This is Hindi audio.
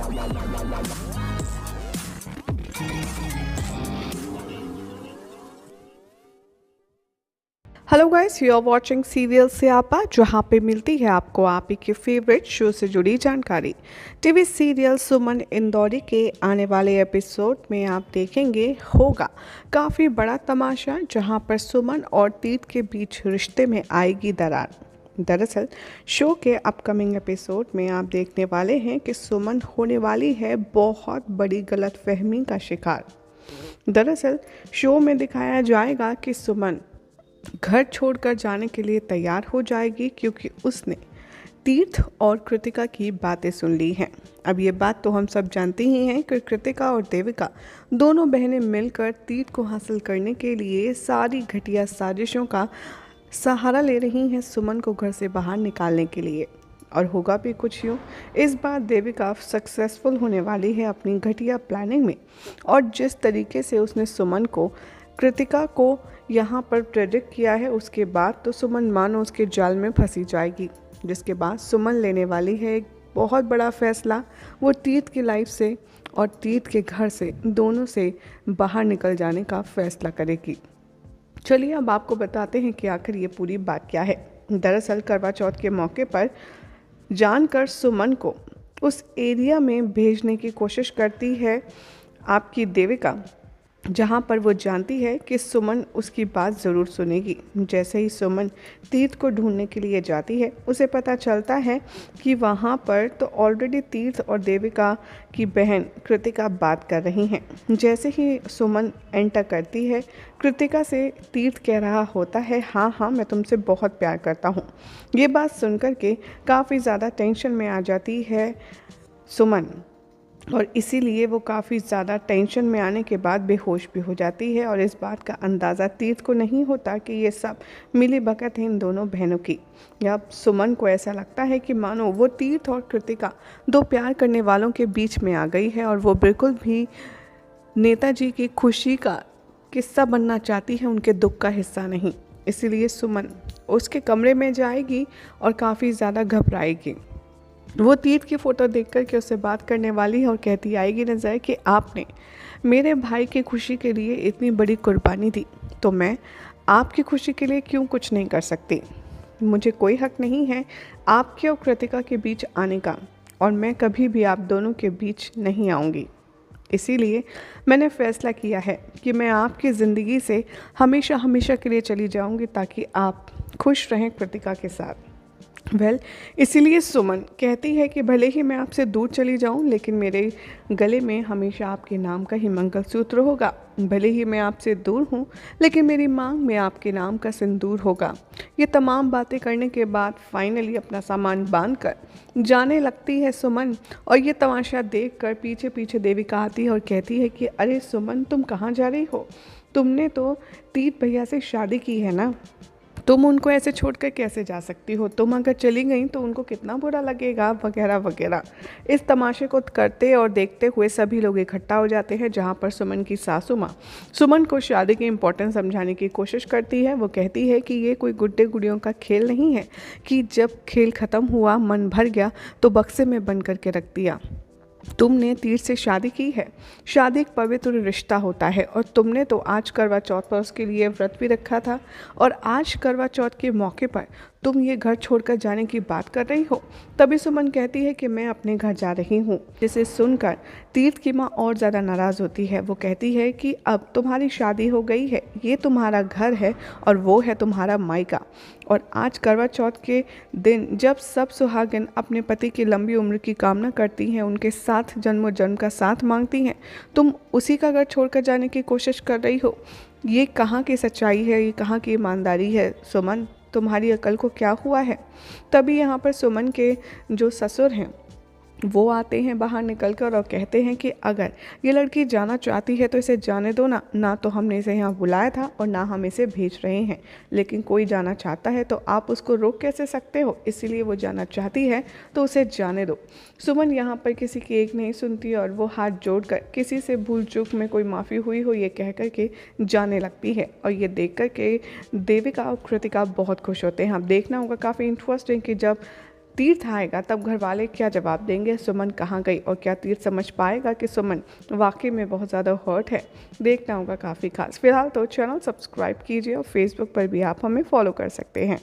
Hello guys, you are watching serial Syapa, जहां पे मिलती है आपको आप ही के फेवरेट शो से जुड़ी जानकारी। टीवी सीरियल सुमन इंदौरी के आने वाले एपिसोड में आप देखेंगे होगा काफ़ी बड़ा तमाशा, जहां पर सुमन और तीत के बीच रिश्ते में आएगी दरार। दरअसल शो के अपकमिंग एपिसोड में आप देखने वाले हैं कि सुमन होने वाली है बहुत बड़ी गलतफहमी का शिकार। दरअसल शो में दिखाया जाएगा कि सुमन घर छोड़कर जाने के लिए तैयार हो जाएगी, क्योंकि उसने तीर्थ और कृतिका की बातें सुन ली हैं। अब ये बात तो हम सब जानते ही हैं कि कृतिका और देविका दोनों बहनें मिलकर तीर्थ को हासिल करने के लिए सारी घटिया साजिशों का सहारा ले रही हैं सुमन को घर से बाहर निकालने के लिए। और होगा भी कुछ यूँ, इस बार देविका सक्सेसफुल होने वाली है अपनी घटिया प्लानिंग में। और जिस तरीके से उसने सुमन को कृतिका को यहाँ पर प्रेडिक्ट किया है, उसके बाद तो सुमन मानो उसके जाल में फंसी जाएगी। जिसके बाद सुमन लेने वाली है एक बहुत बड़ा फैसला। वो तीर्थ की लाइफ से और तीर्थ के घर से, दोनों से बाहर निकल जाने का फैसला करेगी। चलिए अब आपको बताते हैं कि आखिर ये पूरी बात क्या है। दरअसल करवा चौथ के मौके पर जानकर सुमन को उस एरिया में भेजने की कोशिश करती है आपकी देविका, जहाँ पर वो जानती है कि सुमन उसकी बात ज़रूर सुनेगी। जैसे ही सुमन तीर्थ को ढूंढने के लिए जाती है, उसे पता चलता है कि वहाँ पर तो ऑलरेडी तीर्थ और देविका की बहन कृतिका बात कर रही हैं। जैसे ही सुमन एंटर करती है, कृतिका से तीर्थ कह रहा होता है, हाँ हाँ मैं तुमसे बहुत प्यार करता हूँ। ये बात सुनकर के काफ़ी ज़्यादा टेंशन में आ जाती है सुमन, और इसीलिए वो काफ़ी ज़्यादा टेंशन में आने के बाद बेहोश भी हो जाती है। और इस बात का अंदाज़ा तीर्थ को नहीं होता कि ये सब मिली भगत है इन दोनों बहनों की। या सुमन को ऐसा लगता है कि मानो वो तीर्थ और कृतिका दो प्यार करने वालों के बीच में आ गई है, और वो बिल्कुल भी नेताजी की खुशी का किस्सा बनना चाहती है, उनके दुख का हिस्सा नहीं। इसीलिए सुमन उसके कमरे में जाएगी और काफ़ी ज़्यादा घबराएगी। वो तीर्थ की फ़ोटो देख कर के उससे बात करने वाली है और कहती आएगी नज़र कि आपने मेरे भाई की खुशी के लिए इतनी बड़ी कुर्बानी दी, तो मैं आपकी खुशी के लिए क्यों कुछ नहीं कर सकती। मुझे कोई हक नहीं है आपके और कृतिका के बीच आने का, और मैं कभी भी आप दोनों के बीच नहीं आऊँगी। इसीलिए मैंने फ़ैसला किया है कि मैं आपकी ज़िंदगी से हमेशा हमेशा के लिए चली जाऊँगी, ताकि आप खुश रहें कृतिका के साथ। इसीलिए सुमन कहती है कि भले ही मैं आपसे दूर चली जाऊं, लेकिन मेरे गले में हमेशा आपके नाम का ही मंगलसूत्र होगा। भले ही मैं आपसे दूर हूं, लेकिन मेरी मांग में आपके नाम का सिंदूर होगा। ये तमाम बातें करने के बाद फाइनली अपना सामान बांधकर जाने लगती है सुमन। और ये तमाशा देखकर पीछे पीछे देविका आती है और कहती है कि अरे सुमन, तुम कहाँ जा रही हो? तुमने तो तीर्थ भैया से शादी की है ना, तुम उनको ऐसे छोड़कर कैसे जा सकती हो? तुम अगर चली गई तो उनको कितना बुरा लगेगा, वगैरह वगैरह। इस तमाशे को करते और देखते हुए सभी लोग इकट्ठा हो जाते हैं, जहाँ पर सुमन की सासू माँ सुमन को शादी की इम्पोर्टेंस समझाने की कोशिश करती है। वो कहती है कि ये कोई गुड्डे गुड़ियों का खेल नहीं है कि जब खेल ख़त्म हुआ, मन भर गया तो बक्से में बंद करके रख दिया। तुमने तीर्थ से शादी की है। शादी एक पवित्र रिश्ता होता है, और तुमने तो आज करवा चौथ पर उसके लिए व्रत भी रखा था, और आज करवा चौथ के मौके पर तुम ये घर छोड़कर जाने की बात कर रही हो। तभी सुमन कहती है कि मैं अपने घर जा रही हूँ, जिसे सुनकर तीर्थ की माँ और ज़्यादा नाराज़ होती है। वो कहती है कि अब तुम्हारी शादी हो गई है, ये तुम्हारा घर है और वो है तुम्हारा मायका। और आज करवा चौथ के दिन जब सब सुहागिन अपने पति की लंबी उम्र की कामना करती हैं, उनके साथ जन्मों जन्म का साथ मांगती हैं, तुम उसी का घर छोड़कर जाने की कोशिश कर रही हो। ये कहाँ की सच्चाई है, ये कहाँ की ईमानदारी है सुमन? तुम्हारी अकल को क्या हुआ है? तभी यहाँ पर सुमन के जो ससुर हैं वो आते हैं बाहर निकलकर और कहते हैं कि अगर ये लड़की जाना चाहती है तो इसे जाने दो ना। ना तो हमने इसे यहाँ बुलाया था और ना हम इसे भेज रहे हैं, लेकिन कोई जाना चाहता है तो आप उसको रोक कैसे सकते हो? इसीलिए वो जाना चाहती है तो उसे जाने दो। सुमन यहाँ पर किसी की एक नहीं सुनती और वो हाथ जोड़कर किसी से भूल चूक में कोई माफ़ी हुई हो ये कह कर के जाने लगती है। और ये देख कर के देविका और कृतिका बहुत खुश होते हैं। अब देखना होगा काफ़ी इंटरेस्टिंग कि जब तीर्थ आएगा तब घर वाले क्या जवाब देंगे, सुमन कहाँ गई और क्या तीर्थ समझ पाएगा कि सुमन वाकई में बहुत ज़्यादा हर्ट है। देखना होगा काफ़ी खास। फिलहाल तो चैनल सब्सक्राइब कीजिए और फेसबुक पर भी आप हमें फॉलो कर सकते हैं।